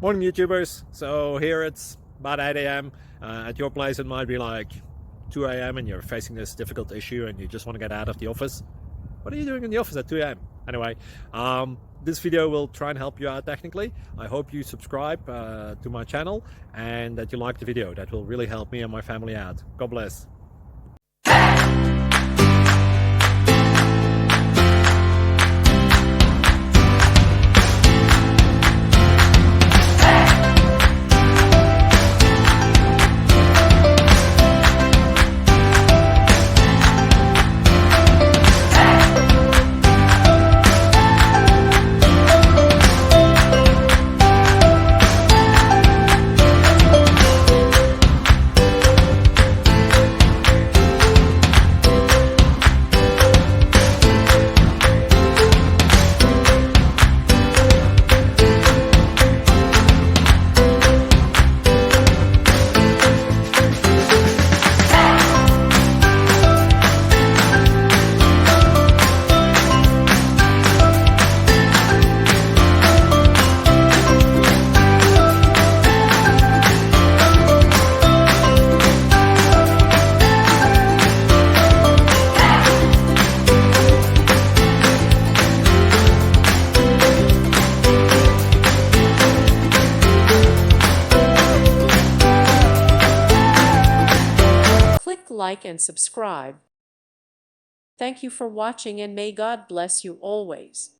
Morning YouTubers. So here it's about 8 a.m. At your place it might be like 2 a.m. and you're facing this difficult issue and you just want to get out of the office. What are you doing in the office at 2 a.m.? Anyway, this video will try and help you out technically. I hope you subscribe to my channel and that you like the video. That will really help me and my family out. God bless. Click like and subscribe. Thank you for watching and may God bless you always.